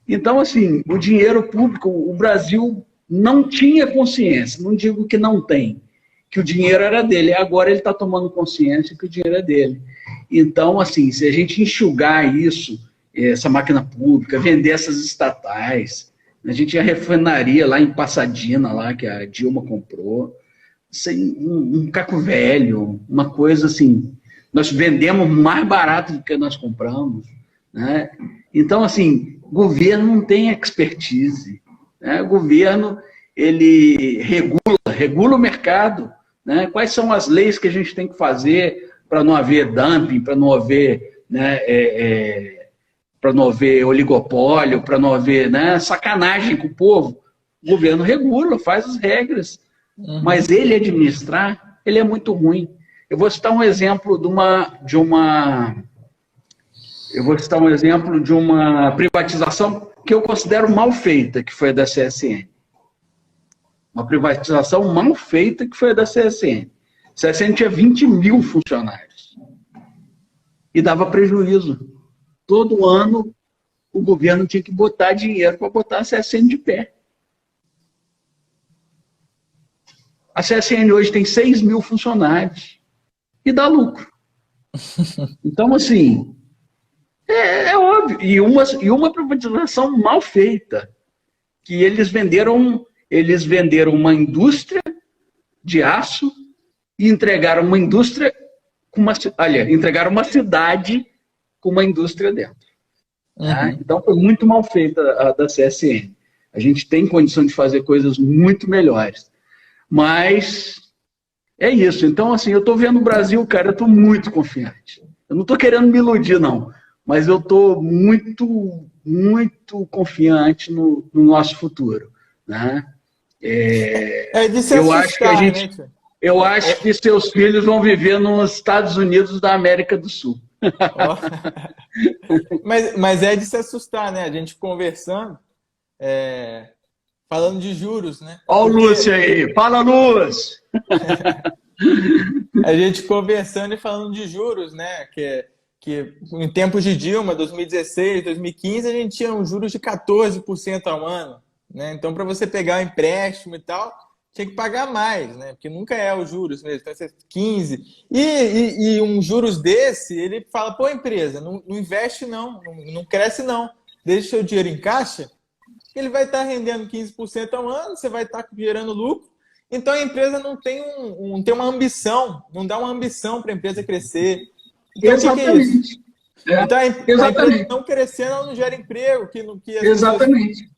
Então, assim, o dinheiro público, o Brasil não tinha consciência, não digo que não tem, que o dinheiro era dele. Agora ele está tomando consciência que o dinheiro é dele. Então, assim, se a gente enxugar isso, essa máquina pública, vender essas estatais, a gente tinha a refinaria lá em Passadina, lá, que a Dilma comprou, assim, um caco velho, uma coisa assim, nós vendemos mais barato do que nós compramos, né? Então, assim, o governo não tem expertise, né? O governo, ele regula o mercado, né? Quais são as leis que a gente tem que fazer para não haver dumping, para não haver, né, para não haver oligopólio, para não haver, né, sacanagem com o povo. O governo regula, faz as regras, mas ele administrar, ele é muito ruim. Eu vou citar um exemplo eu vou citar um exemplo de uma privatização que eu considero mal feita, que foi a da CSN. Uma privatização mal feita que foi a da CSN. A CSN tinha 20 mil funcionários e dava prejuízo. Todo ano o governo tinha que botar dinheiro para botar a CSN de pé. A CSN hoje tem 6 mil funcionários e dá lucro. Então, assim, é óbvio. E uma privatização mal feita. que eles venderam uma indústria de aço e entregaram uma indústria entregaram uma cidade com uma indústria dentro. Tá? Então foi muito mal feita a da CSN. A gente tem condição de fazer coisas muito melhores. Mas é isso. Então, assim, eu estou vendo o Brasil, cara, eu estou muito confiante. Eu não estou querendo me iludir, não. Mas eu estou muito, muito confiante no nosso futuro. Né? De se eu assustar, acho que a gente... né? Eu acho que seus filhos vão viver nos Estados Unidos da América do Sul. Mas é de se assustar, né? A gente conversando, falando de juros, né? Olha o Lúcio aí. Fala, Lúcio! A gente conversando e falando de juros, né? Que em tempos de Dilma, 2016, 2015, a gente tinha juros de 14% ao ano. Né? Então, para você pegar um empréstimo e tal, tinha que pagar mais, né? Porque nunca é os juros mesmo, então é 15. E um juros desse, ele fala, pô, empresa, não investe não cresce não. Deixa o seu dinheiro em caixa, ele vai estar rendendo 15% ao ano, você vai estar gerando lucro. Então a empresa não tem, tem uma ambição, não dá uma ambição para a empresa crescer. Então, exatamente. O que é isso? Então a exatamente. empresa não crescendo, ela não gera emprego. Exatamente.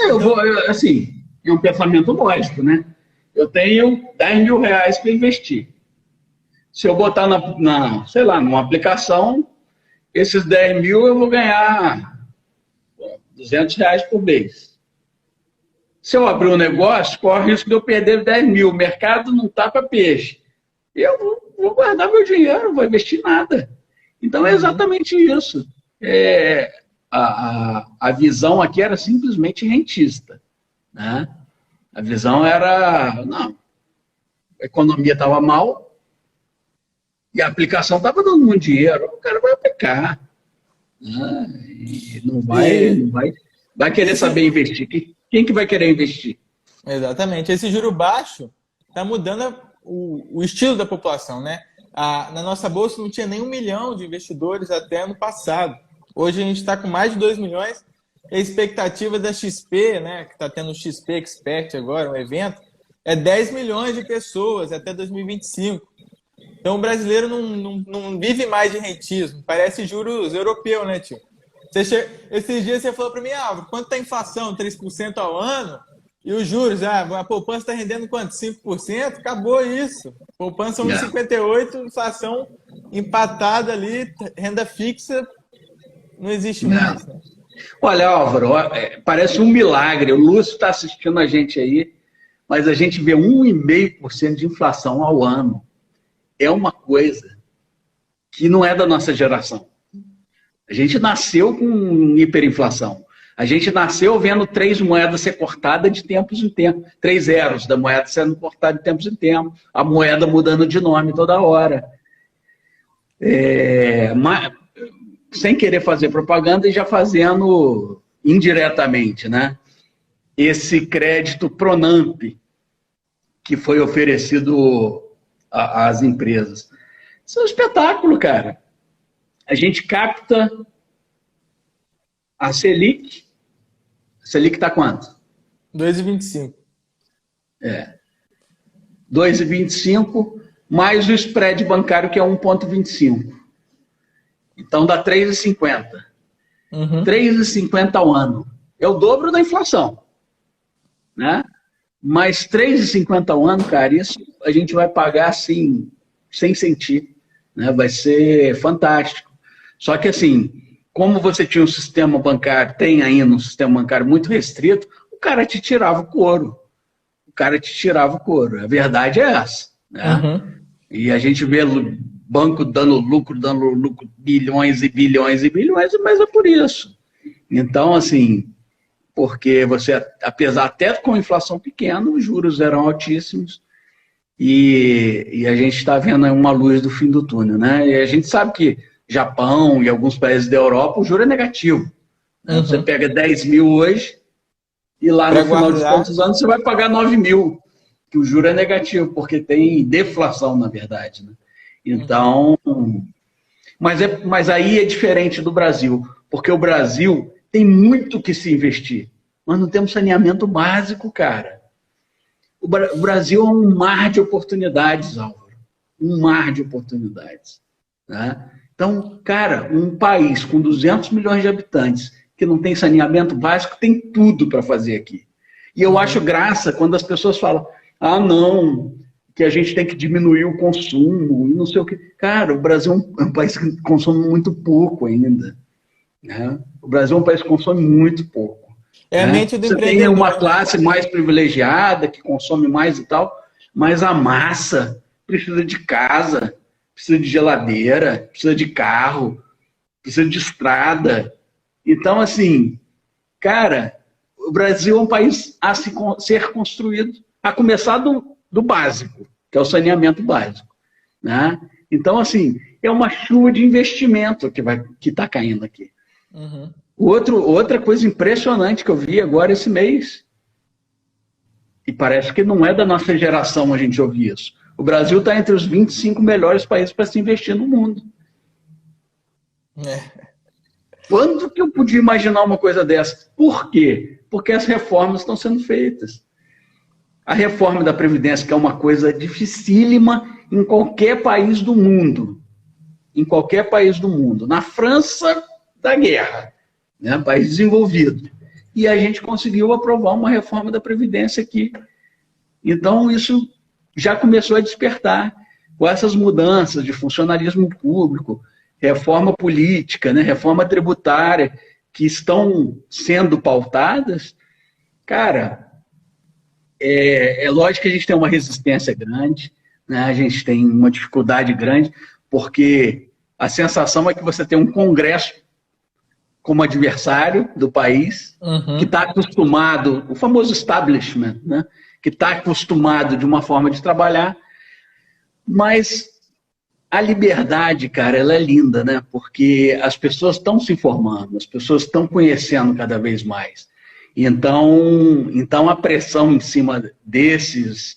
Eu vou, assim... É um pensamento lógico, né? Eu tenho 10 mil reais para investir. Se eu botar sei lá, numa aplicação, esses 10 mil eu vou ganhar 200 reais por mês. Se eu abrir um negócio, corre o risco de eu perder 10 mil. O mercado não está para peixe. Eu vou guardar meu dinheiro, não vou investir nada. Então é exatamente isso. A visão aqui era simplesmente rentista. Né? A visão era, não, a economia estava mal e a aplicação estava dando muito dinheiro, o cara vai aplicar. Né? E não vai querer saber investir. Quem que vai querer investir? Exatamente. Esse juro baixo está mudando o estilo da população. Né? Na nossa bolsa não tinha nem 1 milhão de investidores até ano passado. Hoje a gente está com mais de 2 milhões. A expectativa da XP, né, que está tendo o XP Expert agora, um evento, é 10 milhões de pessoas até 2025. Então o brasileiro não vive mais de rentismo, parece juros europeu, né, tio? Esses dias você falou para mim, quanto está a inflação? 3% ao ano? E os juros, a poupança está rendendo quanto? 5%? Acabou isso. Poupança 1,58%, inflação empatada ali, renda fixa, não existe mais, né? Olha, Álvaro, parece um milagre. O Lúcio está assistindo a gente aí, mas a gente vê 1,5% de inflação ao ano. É uma coisa que não é da nossa geração. A gente nasceu com hiperinflação. A gente nasceu vendo 3 moedas ser cortada de tempos em tempos. 3 zeros da moeda sendo cortada de tempos em tempos. A moeda mudando de nome toda hora. Sem querer fazer propaganda e já fazendo indiretamente, né? Esse crédito Pronamp que foi oferecido às empresas. Isso é um espetáculo, cara. A gente capta a Selic. A Selic está quanto? 2,25. 2,25 mais o spread bancário, que é 1,25. Então dá 3,50. 3,50 ao ano. É o dobro da inflação. Né? Mas 3,50 ao ano, cara, isso a gente vai pagar assim, sem sentir. Né? Vai ser fantástico. Só que assim, como você tinha um sistema bancário, tem ainda um sistema bancário muito restrito, o cara te tirava o couro. A verdade é essa. Né? E a gente vê banco dando lucro, bilhões e bilhões e bilhões, mas é por isso. Então, assim, porque você, apesar até com inflação pequena, os juros eram altíssimos e a gente está vendo uma luz do fim do túnel, né? E a gente sabe que Japão e alguns países da Europa, o juro é negativo. Né? Você pega 10 mil hoje e lá no final de tantos anos você vai pagar 9 mil, que o juro é negativo, porque tem deflação, na verdade, né? Então, mas aí é diferente do Brasil, porque o Brasil tem muito que se investir. mas não temos saneamento básico, cara. O Brasil é um mar de oportunidades, Álvaro. Um mar de oportunidades. Né? Então, cara, um país com 200 milhões de habitantes que não tem saneamento básico tem tudo para fazer aqui. E eu acho graça quando as pessoas falam, ah, não, que a gente tem que diminuir o consumo e não sei o quê. Cara, o Brasil é um país que consome muito pouco ainda. Né? O Brasil é um país que consome muito pouco. É a mente do Você empreendedor. tem uma classe mais privilegiada, que consome mais e tal, mas a massa precisa de casa, precisa de geladeira, precisa de carro, precisa de estrada. Então, assim, cara, o Brasil é um país a ser construído, a começar do básico, que é o saneamento básico. Né? Então, assim, é uma chuva de investimento que está caindo aqui. Uhum. Outra coisa impressionante que eu vi agora esse mês, e parece que não é da nossa geração a gente ouvir isso. O Brasil está entre os 25 melhores países para se investir no mundo. Quando que eu podia imaginar uma coisa dessa? Por quê? Porque as reformas estão sendo feitas. A reforma da Previdência, que é uma coisa dificílima em qualquer país do mundo. Em qualquer país do mundo. Na França, da guerra. Né? País desenvolvido. E a gente conseguiu aprovar uma reforma da Previdência aqui. Então, isso já começou a despertar. Com essas mudanças de funcionalismo público, reforma política, né? Reforma tributária, que estão sendo pautadas, cara, é lógico que a gente tem uma resistência grande, né? A gente tem uma dificuldade grande, porque a sensação é que você tem um Congresso como adversário do país, que está acostumado, o famoso establishment, né? Que está acostumado de uma forma de trabalhar, mas a liberdade, cara, ela é linda, né? Porque as pessoas estão se informando, as pessoas estão conhecendo cada vez mais. Então a pressão em cima dessas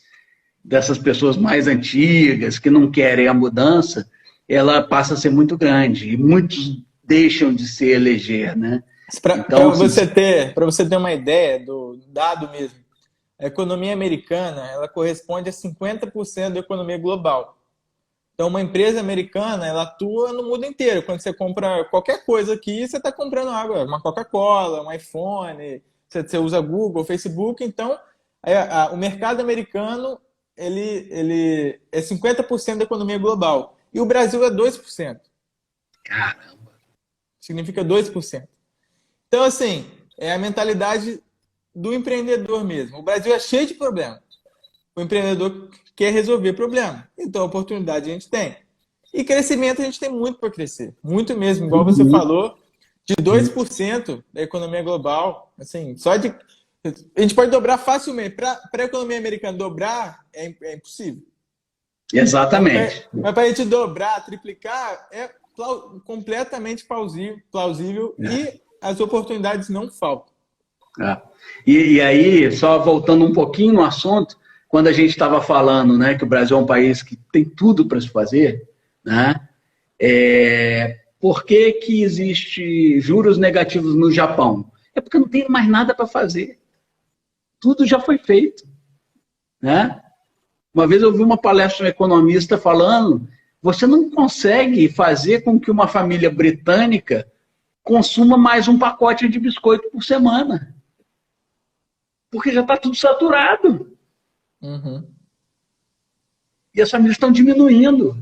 pessoas mais antigas, que não querem a mudança, ela passa a ser muito grande. E muitos deixam de se eleger, né? Para você ter uma ideia do dado mesmo, a economia americana ela corresponde a 50% da economia global. Então, uma empresa americana ela atua no mundo inteiro. Quando você compra qualquer coisa aqui, você está comprando água, uma Coca-Cola, um iPhone, você usa Google, Facebook. Então, o mercado americano ele é 50% da economia global. E o Brasil é 2%. Caramba! Significa 2%. Então, assim, é a mentalidade do empreendedor mesmo. O Brasil é cheio de problemas. O empreendedor quer resolver problema. Então, oportunidade a gente tem. E crescimento a gente tem muito para crescer. Muito mesmo. Igual você falou, de 2% da economia global. Assim, a gente pode dobrar facilmente. Para a economia americana dobrar, é impossível. Exatamente. Mas para a gente dobrar, triplicar, é completamente plausível e as oportunidades não faltam. E aí, só voltando um pouquinho no assunto, quando a gente estava falando, né, que o Brasil é um país que tem tudo para se fazer, né, por que existe juros negativos no Japão? É porque não tem mais nada para fazer. Tudo já foi feito. Né? Uma vez eu vi uma palestra de um economista falando, você não consegue fazer com que uma família britânica consuma mais um pacote de biscoito por semana. Porque já está tudo saturado. E as famílias estão diminuindo.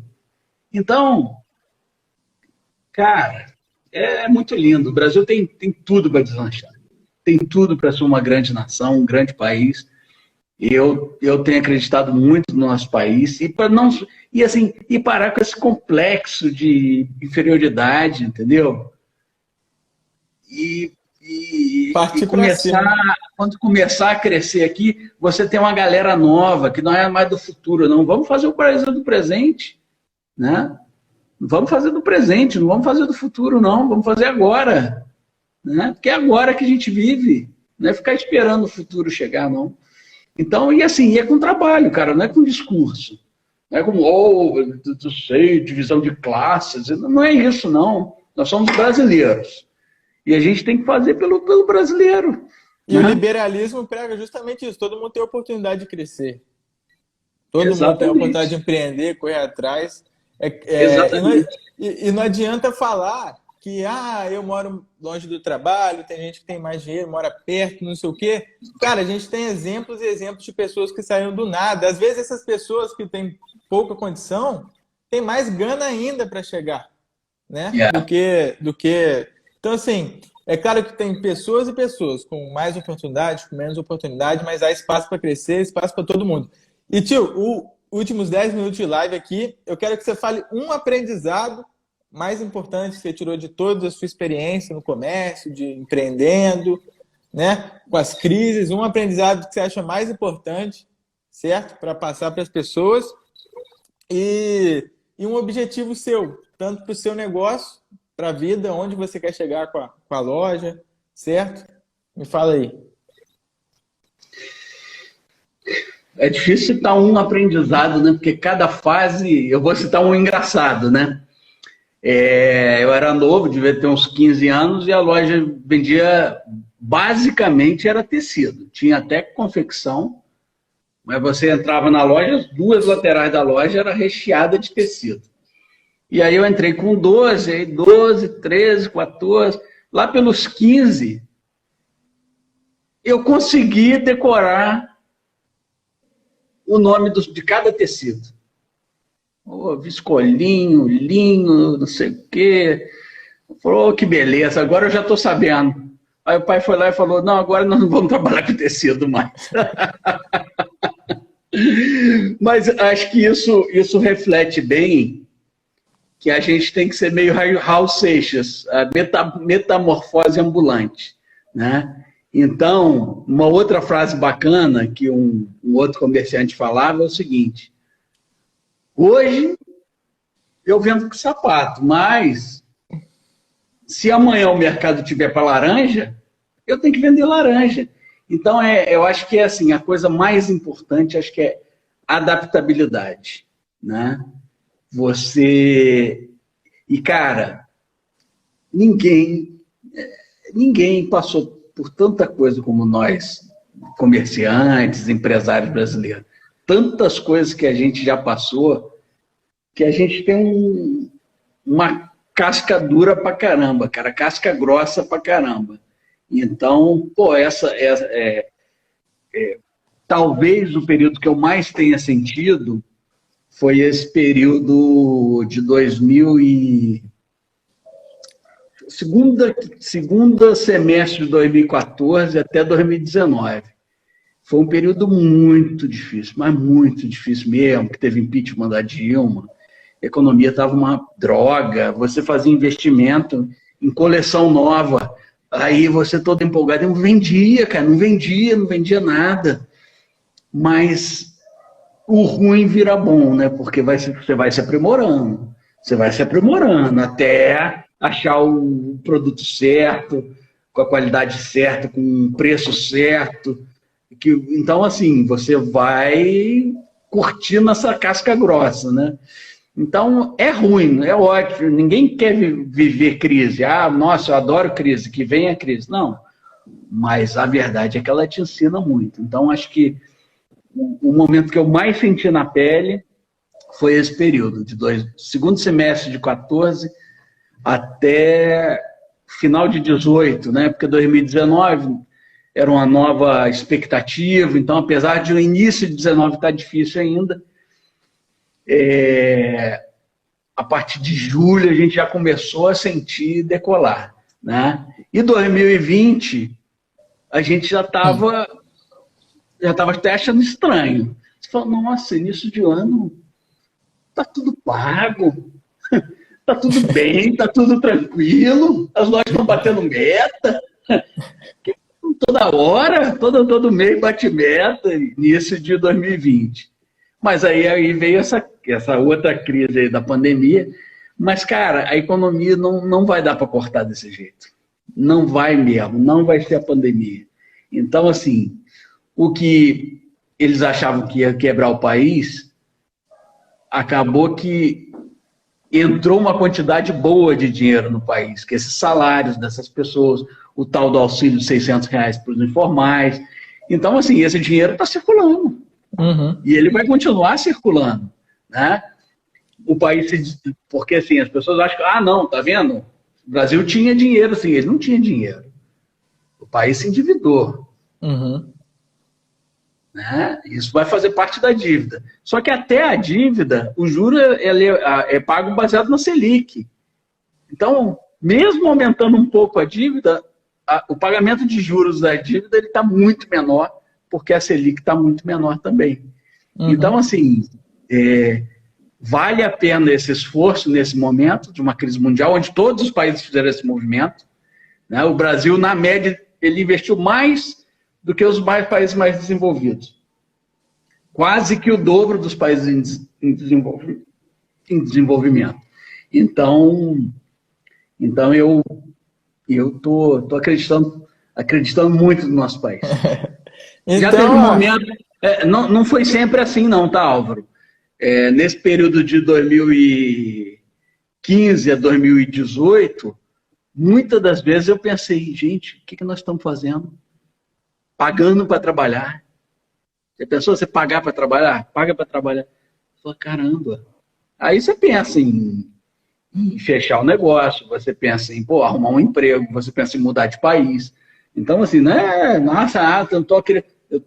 Então, cara, é muito lindo. O Brasil tem tudo para deslanchar. Tem tudo para ser uma grande nação, um grande país. Eu tenho acreditado muito no nosso país e parar com esse complexo de inferioridade, entendeu? E quando começar a crescer aqui, você tem uma galera nova, que não é mais do futuro, não. Vamos fazer o Brasil do presente, né? Vamos fazer do presente, não vamos fazer do futuro, não. Vamos fazer agora, né? Porque é agora que a gente vive, não é ficar esperando o futuro chegar, não. Então, é com trabalho, cara, não é com discurso. Não é como, divisão de classes, não é isso, não. Nós somos brasileiros. E a gente tem que fazer pelo brasileiro. E o liberalismo prega justamente isso. Todo mundo tem a oportunidade de crescer. Todo mundo tem a oportunidade de empreender, correr atrás. E não adianta falar que eu moro longe do trabalho, tem gente que tem mais dinheiro, mora perto, não sei o quê. Cara, a gente tem exemplos e exemplos de pessoas que saíram do nada. Às vezes essas pessoas que têm pouca condição têm mais gana ainda para chegar, né? Do que... Então, assim, é claro que tem pessoas e pessoas com mais oportunidade, com menos oportunidade, mas há espaço para crescer, espaço para todo mundo. E, tio, os últimos 10 minutos de live aqui, eu quero que você fale um aprendizado mais importante que você tirou de toda a sua experiência no comércio, de empreendendo, né? Com as crises, um aprendizado que você acha mais importante, certo? Para passar para as pessoas e um objetivo seu, tanto para o seu negócio, para a vida, onde você quer chegar com a loja, certo? Me fala aí. É difícil citar um aprendizado, né? Porque cada fase, eu vou citar um engraçado, né? Eu era novo, devia ter uns 15 anos, e a loja vendia, basicamente, era tecido. Tinha até confecção, mas você entrava na loja, as duas laterais da loja era recheada de tecido. E aí eu entrei com 12, aí 12, 13, 14, lá pelos 15, eu consegui decorar o nome de cada tecido. Viscolinho, linho, não sei o quê. Falou, que beleza, agora eu já estou sabendo. Aí o pai foi lá e falou, não, agora nós não vamos trabalhar com tecido mais. Mas acho que isso reflete bem que a gente tem que ser meio Raul Seixas, a metamorfose ambulante, né? Então, uma outra frase bacana que um outro comerciante falava é o seguinte: hoje eu vendo com sapato, mas se amanhã o mercado tiver para laranja, eu tenho que vender laranja. Então, eu acho que é assim, a coisa mais importante, acho que é adaptabilidade, né? E cara, ninguém passou por tanta coisa como nós, comerciantes, empresários brasileiros. Tantas coisas que a gente já passou, que a gente tem uma casca dura pra caramba, cara, casca grossa pra caramba. Então, talvez o período que eu mais tenha sentido foi esse período de segunda semestre de 2014 até 2019. Foi um período muito difícil, mas muito difícil mesmo, que teve impeachment da Dilma, a economia estava uma droga, você fazia investimento em coleção nova, aí você todo empolgado, não vendia, cara, não vendia nada. Mas o ruim vira bom, né? Porque você vai se aprimorando. Você vai se aprimorando até achar o produto certo, com a qualidade certa, com o preço certo. Então, assim, você vai curtindo essa casca grossa, né? Então, é ruim, é ótimo. Ninguém quer viver crise. Nossa, eu adoro crise, que venha a crise. Não. Mas a verdade é que ela te ensina muito. Então, acho que o momento que eu mais senti na pele foi esse período, segundo semestre de 14 até final de 18, né? Porque 2019 era uma nova expectativa, então, apesar de o início de 19 estar difícil ainda, a partir de julho a gente já começou a sentir decolar, né? E 2020 a gente já estava até achando estranho. Você fala, nossa, início de ano, tá tudo pago, tá tudo bem, tá tudo tranquilo, as lojas estão batendo meta, toda hora, todo mês bate meta, início de 2020. Mas aí veio essa outra crise aí da pandemia, mas, cara, a economia não vai dar para cortar desse jeito. Não vai mesmo, não vai ser a pandemia. Então, assim, o que eles achavam que ia quebrar o país, acabou que entrou uma quantidade boa de dinheiro no país, que esses salários dessas pessoas, o tal do auxílio de R$ 600 para os informais. Então, assim, esse dinheiro está circulando. Uhum. E ele vai continuar circulando, né? O país, porque assim, as pessoas acham que, não, tá vendo? O Brasil tinha dinheiro, assim, ele não tinha dinheiro. O país se endividou. Uhum. Né? Isso vai fazer parte da dívida. Só que até a dívida, o juro é pago baseado na Selic. Então, mesmo aumentando um pouco a dívida, o pagamento de juros da dívida está muito menor, porque a Selic está muito menor também. Uhum. Então, assim, vale a pena esse esforço nesse momento de uma crise mundial, onde todos os países fizeram esse movimento. Né? O Brasil, na média, ele investiu mais do que os países mais desenvolvidos. Quase que o dobro dos países em desenvolvimento. Então eu tô acreditando muito no nosso país. Então, já teve um momento... não foi sempre assim não, tá, Álvaro? Nesse período de 2015 a 2018, muitas das vezes eu pensei, gente, o que nós estamos fazendo? Pagando para trabalhar. Você pensou você pagar para trabalhar? Paga para trabalhar. Falei, caramba. Aí você pensa em fechar o negócio, você pensa em arrumar um emprego, você pensa em mudar de país. Então, assim,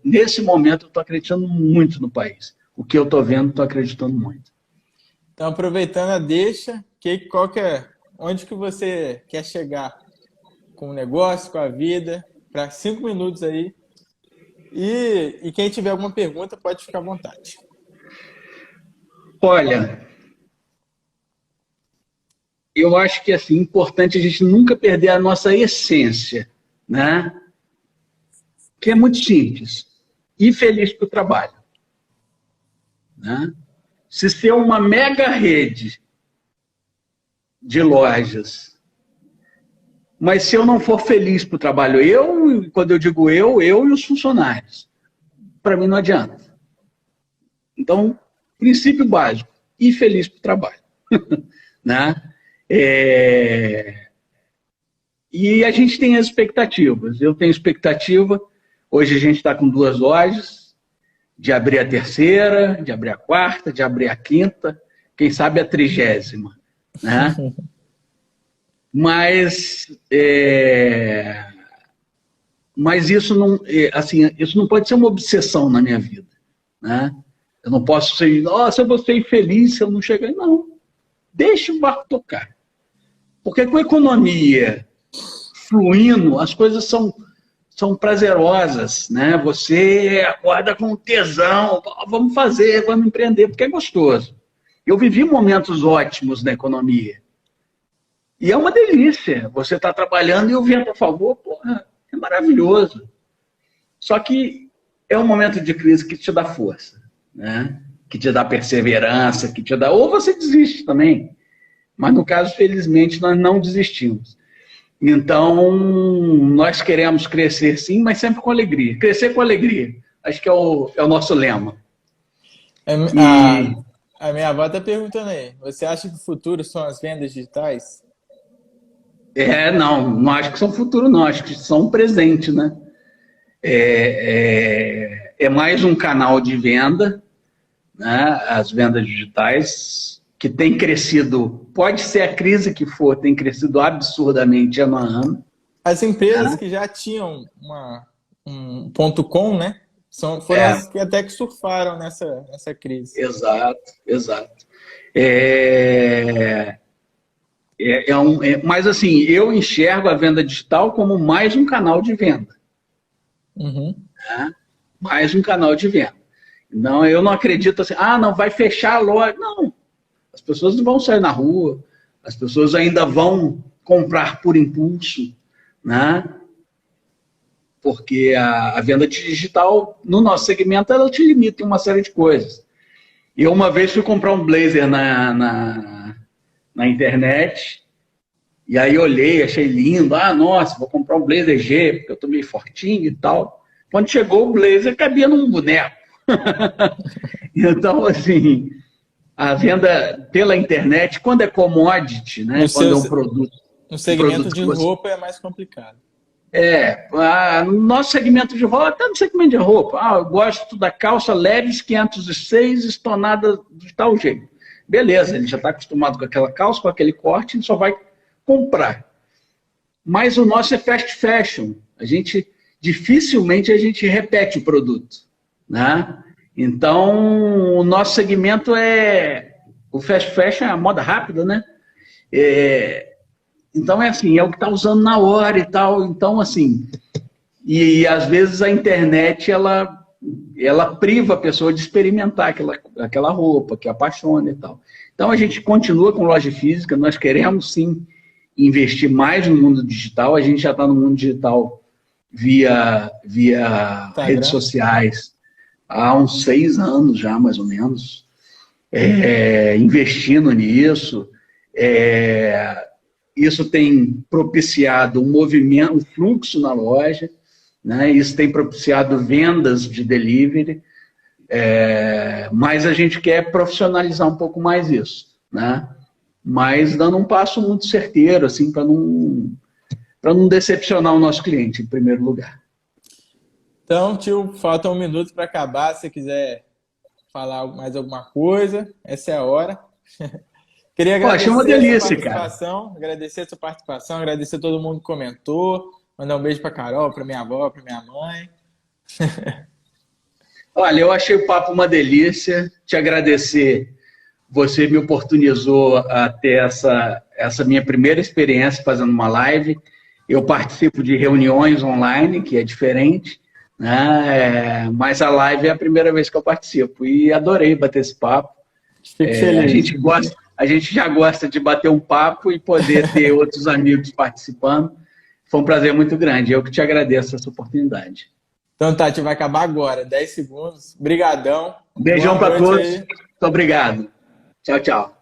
nesse momento eu estou acreditando muito no país. O que eu estou vendo, estou acreditando muito. Então, aproveitando a deixa, onde que você quer chegar com o negócio, com a vida, para 5 minutos aí. E quem tiver alguma pergunta, pode ficar à vontade. Olha, eu acho que é assim, importante a gente nunca perder a nossa essência, né? Que é muito simples. Ir feliz para o trabalho. Né? Se ser uma mega rede de lojas, mas se eu não for feliz para o trabalho, quando eu digo eu e os funcionários, para mim não adianta. Então, princípio básico, ir feliz para o trabalho. Né? E a gente tem as expectativas. Eu tenho expectativa, hoje a gente está com 2 lojas, de abrir a 3ª, de abrir a 4ª, de abrir a 5ª, quem sabe a 30ª. Né? Mas isso não pode ser uma obsessão na minha vida. Né? Eu não posso ser, eu vou ser infeliz se eu não chegar. Não, deixa o barco tocar. Porque com a economia fluindo, as coisas são prazerosas. Né? Você acorda com tesão, vamos fazer, vamos empreender, porque é gostoso. Eu vivi momentos ótimos na economia. E é uma delícia. Você está trabalhando e o vento a favor, é maravilhoso. Só que é um momento de crise que te dá força, né? Que te dá perseverança, que te dá... Ou você desiste também. Mas, no caso, felizmente, nós não desistimos. Então, nós queremos crescer, sim, mas sempre com alegria. Crescer com alegria. Acho que é o nosso lema. A minha avó está perguntando aí. Você acha que o futuro são as vendas digitais? Não acho que são futuro, não. Acho que são presente, né? É mais um canal de venda, né? As vendas digitais, que tem crescido, pode ser a crise que for, tem crescido absurdamente ano a ano. As empresas que já tinham um ponto .com, né? Foram as que até que surfaram nessa crise. Exato. Mas assim, eu enxergo a venda digital como mais um canal de venda. Uhum. Né? Mais um canal de venda. Não, eu não acredito assim, não vai fechar a loja. Não. As pessoas não vão sair na rua, as pessoas ainda vão comprar por impulso, né? Porque a venda digital, no nosso segmento, ela te limita em uma série de coisas. Eu uma vez fui comprar um blazer na internet, e aí olhei, achei lindo, nossa, vou comprar um blazer G, porque eu tô meio fortinho e tal. Quando chegou o blazer, cabia num boneco. Então, assim, a venda pela internet, quando é commodity, né? Quando é um produto... No segmento de roupa é mais complicado. No nosso segmento de roupa, até no segmento de roupa, eu gosto da calça Levi's 506 estonada de tal jeito. Beleza, ele já está acostumado com aquela calça, com aquele corte, ele só vai comprar. Mas o nosso é fast fashion. Dificilmente a gente repete o produto, né? Então, o nosso segmento o fast fashion, é a moda rápida, né? Então, é o que está usando na hora e tal. Então, e às vezes a internet, ela priva a pessoa de experimentar aquela roupa, que apaixona e tal. Então, a gente continua com loja física, nós queremos, sim, investir mais no mundo digital. A gente já está no mundo digital via redes sociais há uns 6 anos já, mais ou menos, investindo nisso. Isso tem propiciado um movimento, um fluxo na loja, né? Isso tem propiciado vendas de delivery, mas a gente quer profissionalizar um pouco mais isso, né? Mas dando um passo muito certeiro, assim, para não decepcionar o nosso cliente, em primeiro lugar. Então, tio, falta 1 minuto para acabar. Se você quiser falar mais alguma coisa, essa é a hora. Queria agradecer uma delícia, cara. Agradecer a sua participação, agradecer a todo mundo que comentou, mandar um beijo para Carol, para minha avó, para minha mãe. Olha, eu achei o papo uma delícia. Te agradecer. Você me oportunizou a ter essa minha primeira experiência fazendo uma live. Eu participo de reuniões online, que é diferente, né? Mas a live é a primeira vez que eu participo. E adorei bater esse papo. A gente já gosta de bater um papo e poder ter outros amigos participando. Foi um prazer muito grande. Eu que te agradeço essa oportunidade. Então, Tati, vai acabar agora. 10 segundos. Brigadão. Beijão para todos. Muito obrigado. Tchau, tchau.